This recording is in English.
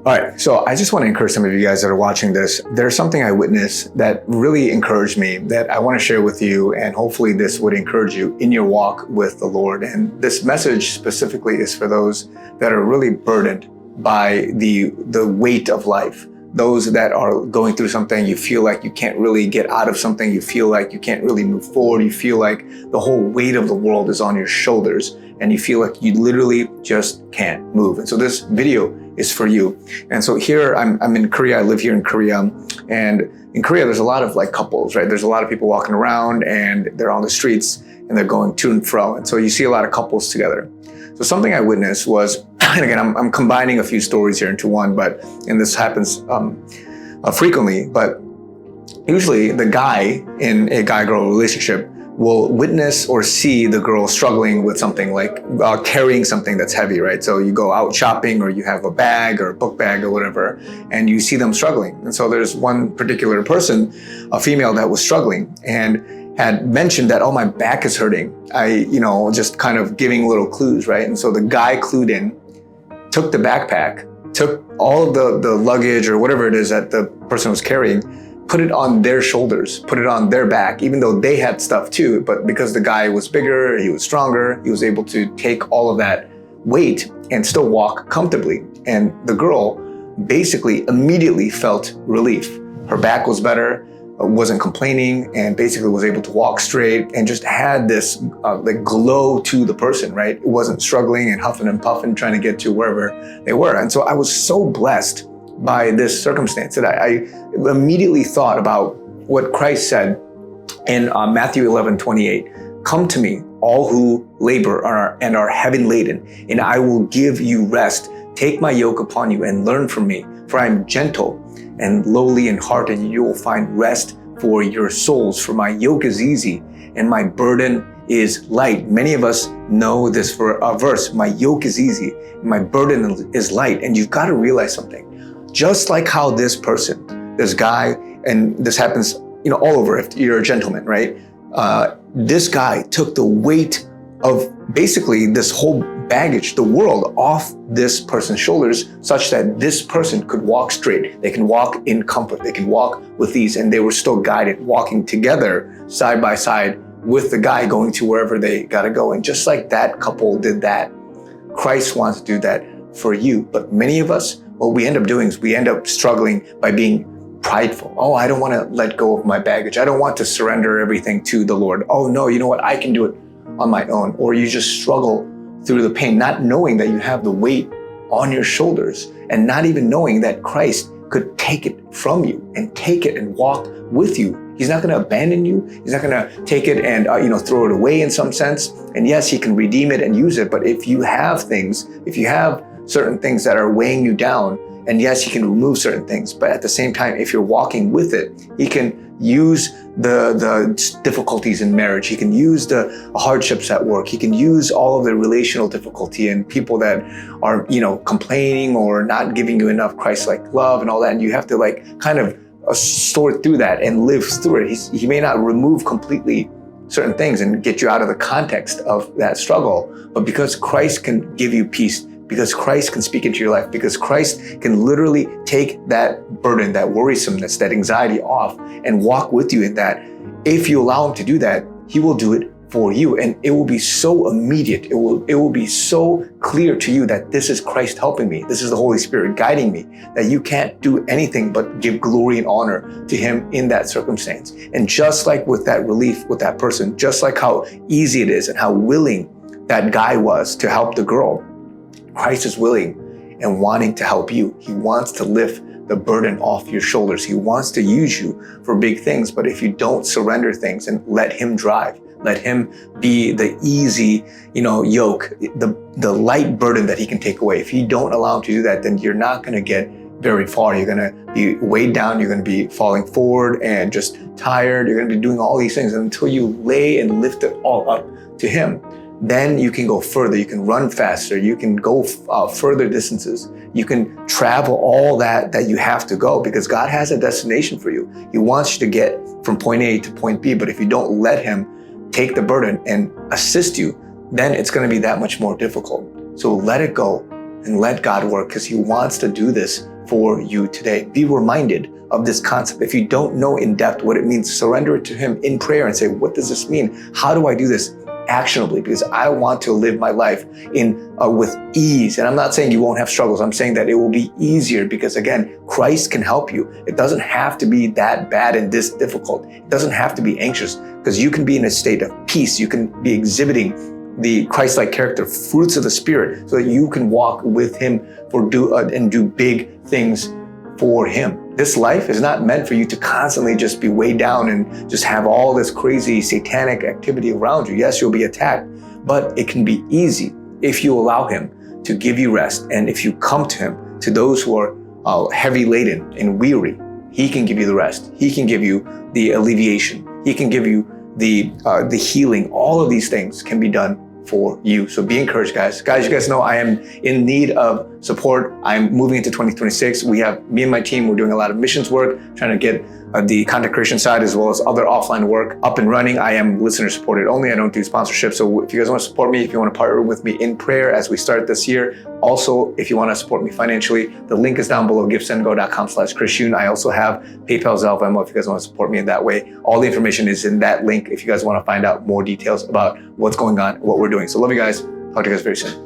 All right, so I just want to encourage some of you guys that are watching this. There's something I witnessed that really encouraged me that I want to share with you, and hopefully this would encourage you in your walk with the Lord. And this message specifically is for those that are really burdened by the weight of life. Those that are going through something, you feel like you can't really get out of something, you feel like you can't really move forward, you feel like the whole weight of the world is on your shoulders, and you feel like you literally just can't move. And so this video is for you. And so here I'm in Korea, I live here in Korea, and in Korea there's a lot of like couples, right? There's a lot of people walking around and they're on the streets and they're going to and fro. And so you see a lot of couples together. So something I witnessed was, and again, I'm combining a few stories here into one, and this happens frequently, but usually the guy in a guy-girl relationship will witness or see the girl struggling with something like carrying something that's heavy, right? So you go out shopping or you have a bag or a book bag or whatever, and you see them struggling. And so there's one particular person, a female that was struggling and had mentioned that, oh, my back is hurting. Just kind of giving little clues, right? And so the guy clued in, took the backpack, took all of the luggage or whatever it is that the person was carrying, put it on their shoulders, put it on their back, even though they had stuff too. But because the guy was bigger, he was stronger, he was able to take all of that weight and still walk comfortably. And the girl basically immediately felt relief. Her back was better, wasn't complaining, and basically was able to walk straight and just had this like glow to the person, right? It wasn't struggling and huffing and puffing trying to get to wherever they were. And so I was so blessed by this circumstance that I immediately thought about what Christ said in Matthew 11:28. Come to me, all who labor and are heavy laden, and I will give you rest. Take my yoke upon you and learn from me, for I am gentle and lowly in heart, and you will find rest for your souls. For my yoke is easy and my burden is light. Many of us know this verse, my yoke is easy and my burden is light. And you've got to realize something. Just like how this person, this guy, and this happens, all over if you're a gentleman, right? This guy took the weight of basically this whole baggage, the world, off this person's shoulders, such that this person could walk straight. They can walk in comfort. They can walk with ease, and they were still guided, walking together side by side with the guy going to wherever they got to go. And just like that couple did that, Christ wants to do that for you. But many of us, what we end up doing is we end up struggling by being prideful. Oh, I don't want to let go of my baggage. I don't want to surrender everything to the Lord. Oh no, you know what? I can do it on my own. Or you just struggle through the pain, not knowing that you have the weight on your shoulders and not even knowing that Christ could take it from you and take it and walk with you. He's not going to abandon you. He's not going to take it and throw it away in some sense. And yes, he can redeem it and use it. But if you have certain things that are weighing you down, and yes, he can remove certain things, but at the same time, if you're walking with it, he can use the difficulties in marriage. He can use the hardships at work. He can use all of the relational difficulty and people that are, complaining or not giving you enough Christ-like love and all that. And you have to kind of sort through that and live through it. He may not remove completely certain things and get you out of the context of that struggle, but because Christ can give you peace, because Christ can speak into your life, because Christ can literally take that burden, that worrisomeness, that anxiety off and walk with you in that. If you allow him to do that, he will do it for you. And it will be so immediate. It will be so clear to you that this is Christ helping me. This is the Holy Spirit guiding me, that you can't do anything but give glory and honor to him in that circumstance. And just like with that relief with that person, just like how easy it is and how willing that guy was to help the girl, Christ is willing and wanting to help you. He wants to lift the burden off your shoulders. He wants to use you for big things. But if you don't surrender things and let him drive, let him be the easy, yoke, the light burden that he can take away. If you don't allow him to do that, then you're not going to get very far. You're going to be weighed down. You're going to be falling forward and just tired. You're going to be doing all these things until you lay and lift it all up to him. Then you can go further. You can run faster. You can go further distances. You can travel all that you have to go, because God has a destination for you. He wants you to get from point A to point B. But if you don't let him take the burden and assist you, then it's going to be that much more difficult. So let it go and let God work, because he wants to do this for you today. Be reminded of this concept. If you don't know in depth what it means, surrender it to him in prayer and say, what does this mean? How do I do this actionably? Because I want to live my life with ease. And I'm not saying you won't have struggles. I'm saying that it will be easier because, again, Christ can help you. It doesn't have to be that bad and this difficult. It doesn't have to be anxious, because you can be in a state of peace. You can be exhibiting the Christ-like character, fruits of the Spirit, so that you can walk with him and do big things for him. This life is not meant for you to constantly just be weighed down and just have all this crazy satanic activity around you. Yes, you'll be attacked, but it can be easy if you allow him to give you rest. And if you come to him, to those who are heavy laden and weary, he can give you the rest. He can give you the alleviation. He can give you the healing. All of these things can be done for you. So be encouraged, guys. Guys, you guys know I am in need of support. I'm moving into 2026. Me and my team, we're doing a lot of missions work, trying to get the content creation side as well as other offline work up and running. I am listener supported only. I don't do sponsorship. So if you guys want to support me, if you want to partner with me in prayer as we start this year, also, if you want to support me financially, the link is down below, givesendgo.com/chrisyoonyt. I also have PayPal, Zelle, Venmo, if you guys want to support me in that way. All the information is in that link if you guys want to find out more details about what's going on, what we're doing. So love you guys. Talk to you guys very soon.